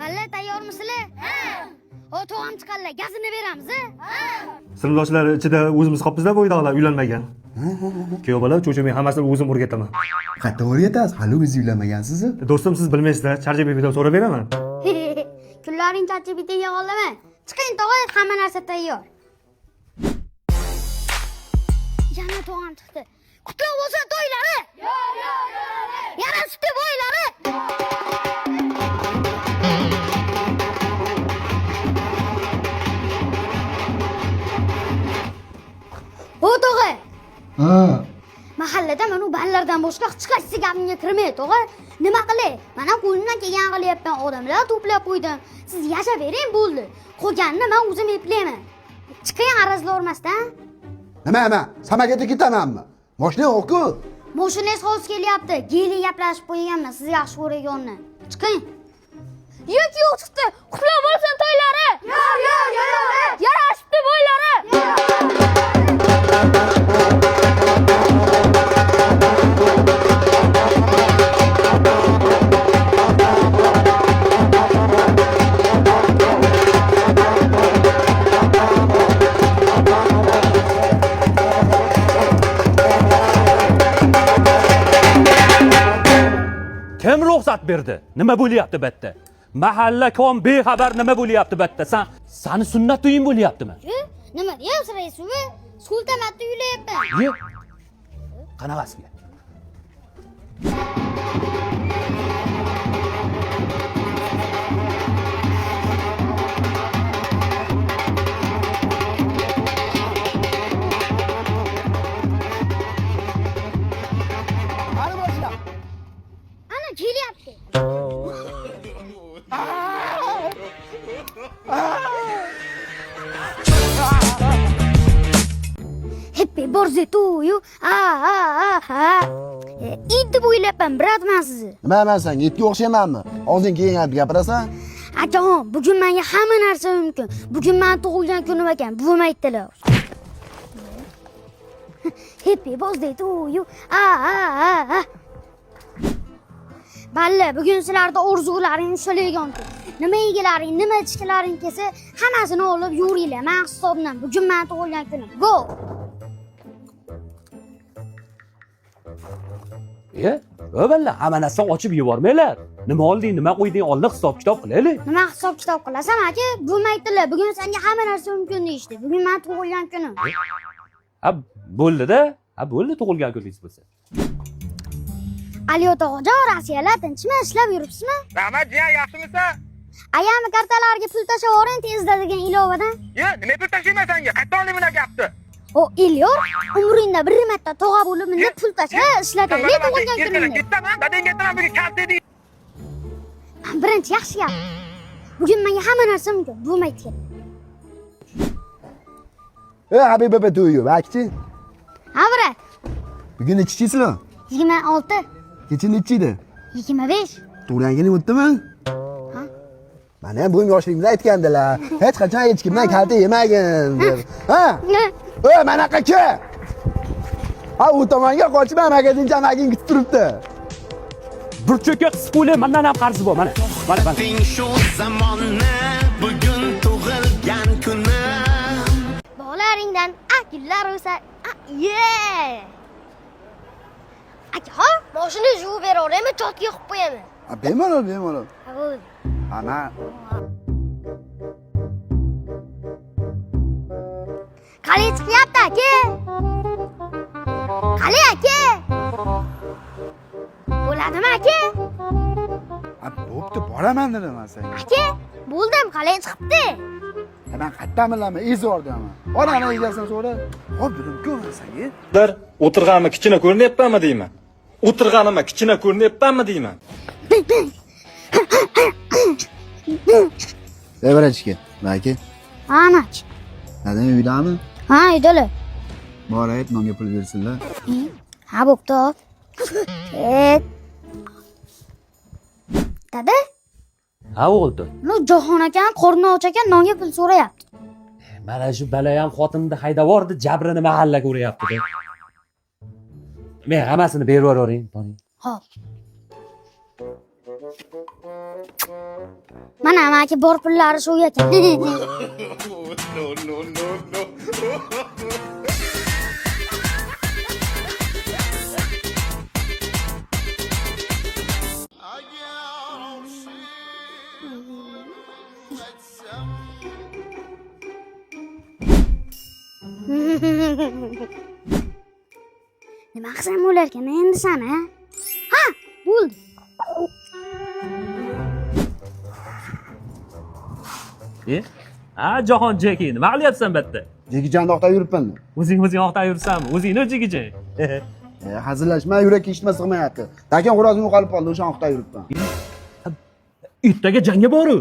Qanday tayyormisizlar? Ha. O to'g'am chiqqanlar, gazini beramiz, ha? Sinfdoshlar ichida o'zimiz qolibmizlar bo'ydoqlar uylanmagan. Kuyov bola cho'chimay hammasini o'zim o'rgataman. Qayerda o'rgatasiz? Hali o'zingiz uylanmagansiz. Do'stim siz bilmaysizlar, ChatGPTdan so'rab beraman. Kunlaring ChatGPTga qo'llama. Chiqing tog'a, hamma narsa tayyor. Yana to'g'am chiqdi. Qutlug' bo'lsin to'ylari! Yarashibdi bo'ylari! O tog'a. Ha. Mahallada mana bu ballardan boshqa hech qaysi gapimga kirmaydi, tog'a. Nima qilay? Mana qo'limdan kelgan qilyapman, odamlar to'plab qo'ydim. Siz yashab bering bo'ldi. Qolganini men o'zim eplayman. Chiqing arazlavermasdan. Nima? Samolyotga ketamanmi? Mashina yo'q-ku. Mashinangiz hozir kelyapti. Geli gaplashib qo'yganman, siz yaxshi ko'rayonni. Chiqing. Yo'q chiqdi. Qutlug' bo'lsin to'ylari. Yo'q. Yarashibdi bo'ylari. Kim ruxsat berdi? Nima bo'lyapti bu yerda? Mahalla kom bexabar nima bo'lyapti bu yerda? Sani sunnat to'ying bo'lyaptimi? Nima deyapsiz raisova? Sultamatda uylayapman. Ye. Qanaqasiga? Qani mashina? Ana kelyapti. Happy birthday to you. Endi bo'ylabman, biratman sizni. Nima men senga itga o'xshaymanmi? Og'zing kelgan gapirasan? Akajon, bugun menga hamma narsa mumkin. Bugun men tug'ilgan kunim ekan, buvim aytdilar. Happy birthday to you. Balla, bugun sizlarda orzularing ushalgan kun. Nima yegilaring, nima ichkilaring kelsa, hammasini olib yuringlar. Men hisobdan bugun men tug'ilgan kunim. Go! O'balla, hamma narsani ochib yubormanglar. Nima olding, nima qo'yding, oldin hisob-kitob qilaylik. Nima hisob-kitob qilasan, aka? Buvim aytdilar, bugun senga hamma narsa mumkin deyishdi. Bugun men tug'ilgan kunim. Ha, bo'ldi-da. Ha, bo'ldi tug'ilgan kuningiz bo'lsa. Aliyo tog'ajon, Rossiyalar tinchmi, ishlab yuribsizmi? Rahmat jiyan, yaxshimisan? Ayami kartalarga pul tashlab yuboring tezda degan ilovadan. Nima pul tashlayman senga? Qayerdan olayman bu gapni? O Elyor, umringda bir marta tog'a bo'lib menga pul tashla, ishlataylik tug'ilgan kuningni. Ketaman, dadangga aytaman, bugun kalt edi. Birinchi yaxshi gap. Bugun menga hamma narsa mumkin, buvim aytgan. Habiba baba to'yi, bakchi. Ha, brat. Bugun nechchisizlar? 26, Kecha nechi edi? 25. Tug'ilgan kuning o'tdimi? Ha? Mana bu yoshligimda aytgandilar. Hech qachon hech kimdan kalta yemagin deb. Ha? Mana qachi. Ha, u tomonga qochma, magazin jamaging kutib turibdi. Burchakka qisib qo'ylar, mendan ham qarzi bor, mana. Mana. Shu zamonni bugun tug'ilgan kuni. Bolaringdan akillar o'sa. Aka, mashina yuvib beraveraymi, chotga qilib qo'yaman. Bemalol. Ha, bo'ldi. Ana. Qalay chiqyapti, aka? Qalay, aka? Bo'ladimi, aka? Bo'pti, boraman dedim men senga. Aka, bo'ldim, qalay chiqibdi? Men qayerdan bilaman, ezordaman. Onani egasini so'ra. Hop, bilib ko'raman senga. O'tirganimni kichkina ko'rinyapmanmi deyman. O'tirganimni kichkina ko'rinyapmanmi deyman. Levarachga, aka. Anach. Dadam uydami? Ha, uydalar. Bor ayt, nonga pul bersinlar. Ha, bo'pti. Dada, Ha, o'g'il. bu Jahon akam qorni och ekan, nonga pul so'rayapti. Mana shu balayam xotinni haydab yubordi, jabrini mahallaga uryapti. Men hammasini berib yuboring, to'ning. Hop. Mana amaki bor pullari shu ekan. Nima qilsam bo'larkan endi sana? Ha, bo'ldi. Ha, Jahon Jeki, nima qilyapsan bitta? Jegijanni oqtab yuribman. O'zing oqtab yursanmi? O'zingni Jekijan. Hazillashma, yurakka hech nima sig'mayapti. Lekin xo'rozim yo'qolib qoldi, o'sha oqtab yuribman. Ertaga jangga boru.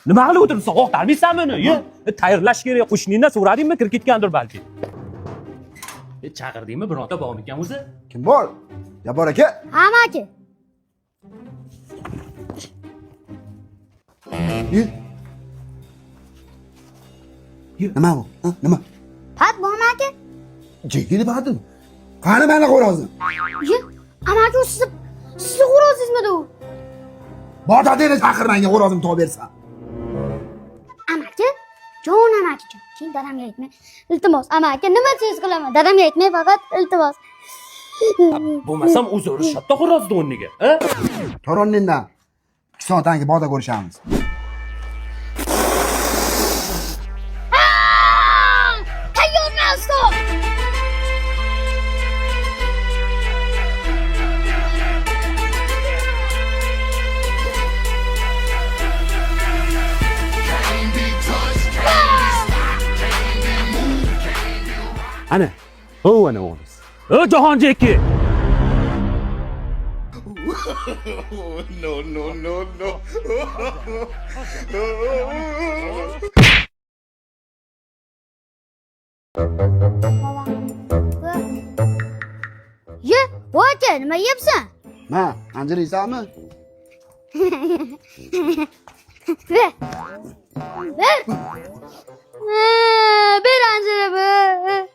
Nima qilib o'tiribsan? Oqtarmaysanmi uni? Tayyorlash kerak. Qo'shningdan so'radingmi? Kirib ketgandir balki. Chaqirdingmi? Birorta bormikan o'zi? Kim bor? Ya bor aka. Amaki. Nima bu? Nima? Pat bu amaki. Jeki deb aytdim. Qani meni xo'rozim? Amaki sizni xo'rozingizmi u? Botadini chaqirmanga xo'rozim tov bersa. Amaki, jon amakijon. Keyin dadamga aytmay. Iltimos, amaki, nima tez qilaman? Dadamga aytmay, faqat iltimos. Bo'lmasam o'zi urishatda xo'rozni o'rniga, ha? Toronnindan 2 soatdan keyin bog'da ko'rishamiz. Tayyorlan, stop. Ana, ana o'g'liz. Jahon Jeki. Ye, voy, nima yeyapsan? Ma, anjir yeysanmi? Ver. Bir anjiri bir.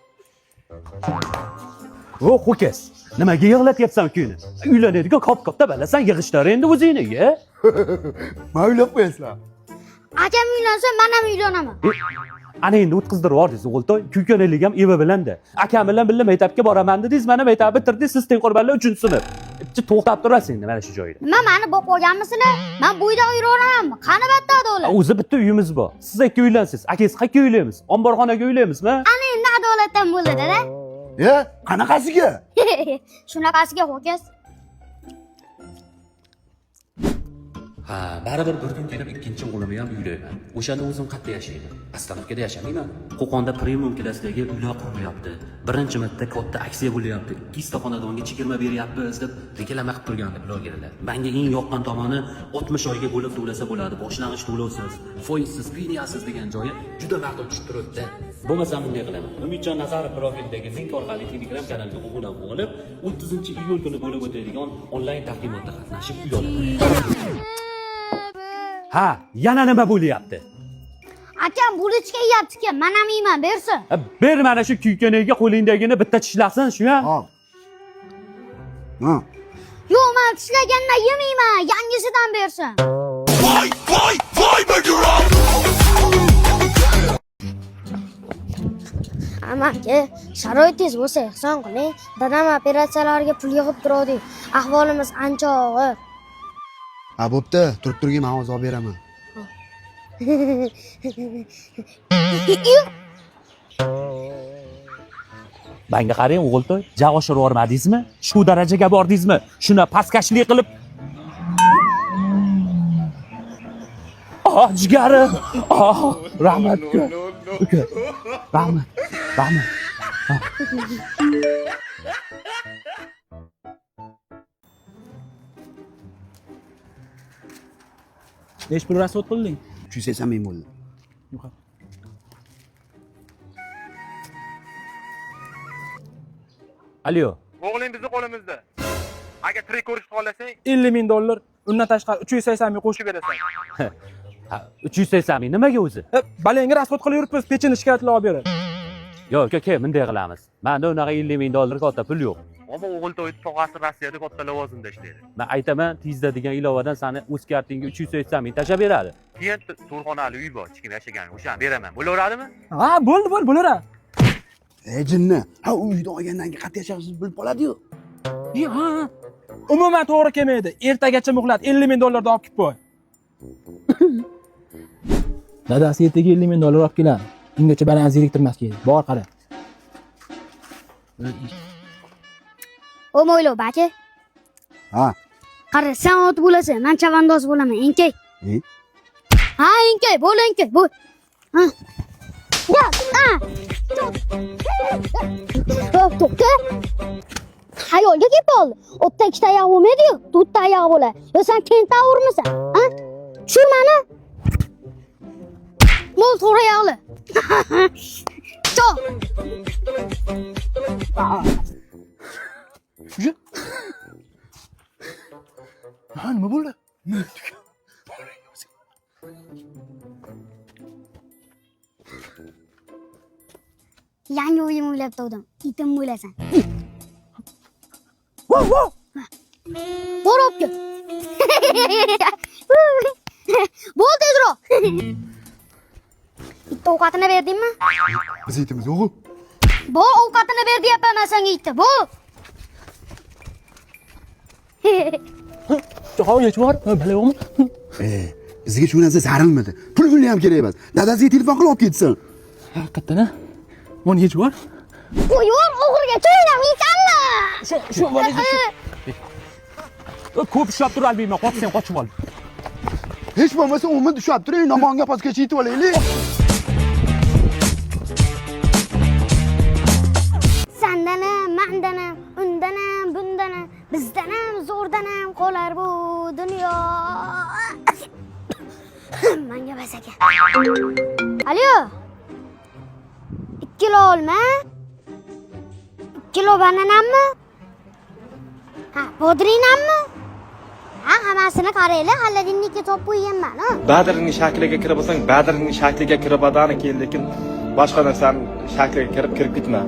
O xo'kaz, nimaga yig'latyapsan kuyni? Uylanadigan kop-kopda balasan yig'ishlar endi o'zingni, ye. Ma uylab qo'yasizlar. Akam uylansa, men ham uylanaman. Ana endi o'tkazdirib yubordingiz o'g'iltoy. Kuykanalik ham Eva bilanda. Akam bilan birga maktabga boraman dedingiz, mana maktab bitirdingiz, siz tengqurbanlar 3-sinf. To'xtab turasiz endi mana shu joyda. Nima, meni bo'p qo'yganmisizlar? Men bu uyda yuraveramanmi? Qani batta adolat? O'zi bitta uyimiz bor. Siz ikki uylansiz, akangiz qayerga uylaymiz? Omborxonaga uylaymizmi? Ana endi adolatdan bo'ldi, dada. Qanaqasiga? Shunaqasiga xo'kaz. Ha, baribir bir kun kelib ikkinchi o'g'limni ham uylayman. O'shanda o'zim qayerda yashayman? Astanovkada yashamayman. Qo'qonda premium klassidagi uylar qurilyapti. Birinchi marta katta aksiya bo'lyapti. 2 ta xonadonga chegirma beryapmiz deb reklama qilib turgandi blogerlar. Menga eng yoqqan tomoni 60 oyga bo'lib to'lasa bo'ladi. Boshlang'ich to'lovsiz, foizsiz, peniyasiz degan joyi juda ma'qul tushib turibdi. Bo'lmasam bunday qilaman. Umidjon Nazarov profilidagi link orqali Telegram kanaliga obuna bo'lib, 30-iyul kuni bo'lib o'tadigan onlayn taqdimotda qatnashib uy olaman. Ha, yana nima bo'lyapti? Akam bulichka yeyapti-ku, men ham yeyman, bersin. Ber mana shu kuykaniga qo'lingdagini bitta tishlasin, shu ham. Hop. Ha. Yo'q, men tishlagandan yemayman, yangisidan bersin. Amaki, sharoitingiz bo'lsa ehson qiling. Dadam operatsiyalarga pul yig'ib turadi. Ahvolimiz ancha og'ir. Ha, bo'pti, turib-turgin men hozir olib beraman. Menga qarang o'g'iltoy, jag' oshirib yubormadingizmi? Shu darajaga bordingizmi? Shuna pastkashlik qilib. Jigari. Rahmat. Uka. Rahmat. Necha pul rasvot qilding? 380 ming bo'ldi. Alyo. O'g'ling bizni qo'limizda. Agar tirik ko'rishni xohlasang, $50,000, undan tashqari 380 ming qo'shib berasan. Ha, 380 ming nimaga o'zi? Balanga rasvot qilib yuribmiz, pechini shikoyatlar olib beradi. Yo'q, aka, bunday qilamiz. Menda unaqa $50,000 katta pul yo'q. Ama o'g'il to'yida tog'asi Rossiyada katta lavozimda ishlaydi. Men aytaman, tizda degan ilovadan sani o'z kartingga 380 ming tashlab beradi. Keyin to'rxonali uy bor, chiqim yashagan. O'shani beraman. Bo'laveradimi? Ha, bo'ldi, bo'laveradi. Ey jinni, ha uyda olgandan keyin qat'iy yashashni bilib qoladi-yu. Ha. Umuman to'g'ri kelmaydi. Ertagacha muhlat 50 ming dollardan olib kelib qo'y. Dadasi ertaga 50 ming dollar olib keladi. Ungacha balans zeriktirmas kerak. Bor qara. O mo'ylov baka. Ha. Qara, sen ot bo'lasan, men chavandoz bo'laman. Enkay. Ha, enkay, bo'l enkay, bo'l. Ha. Ya, ha. To'xta. Hayolga kelib qoldi. Otda ikkita oyoq bo'lmaydi-yu, to'rtta oyoq bo'lar. Yo sen kentavurmisan? Ha? Tushirmani. Mo'l to'g'ri oyoqli. Cho. Ha, nima bo'ldi? Yangi o'yin o'ylab topdim. Itim bo'lasan. Bor opke. Bo'l tezroq. Itti ovqatini berdingmi? Biz aytamiz, o'g'il. Bo'l, ovqatini ber deyapman men senga itti. Bo'l. Jo'q, yechib bilayo'qmi? Bizga shu narsa zarilmadi. Pul ham kerak emas. Dadasiga telefon qilib olib ketsin. Haqiqatdan-a? Uni yechib yubor. Qo'yur, o'g'riga cho'ylamaysanmi? Shu ko'p ishlab turolmayman, qochsang qochib ol. Hech bo'lmasa umid ushlab turing, namonga postgacha yetib olaylik. Sandanam, mandanam, undanam, bundanam, bizdanam, zo'rdanam qolar bu dunyo. Menga bas aka. Alo. 2 kilo olma. 2 kilo bananammi? Ha, bodrinammi? Ha, hammasini qaraylar, xolodilnikka solib qo'yganman, ha. Badrning shakliga kirib olsang, Badrning shakliga kirib odani keyin, lekin boshqa narsaning shakliga kirib ketma.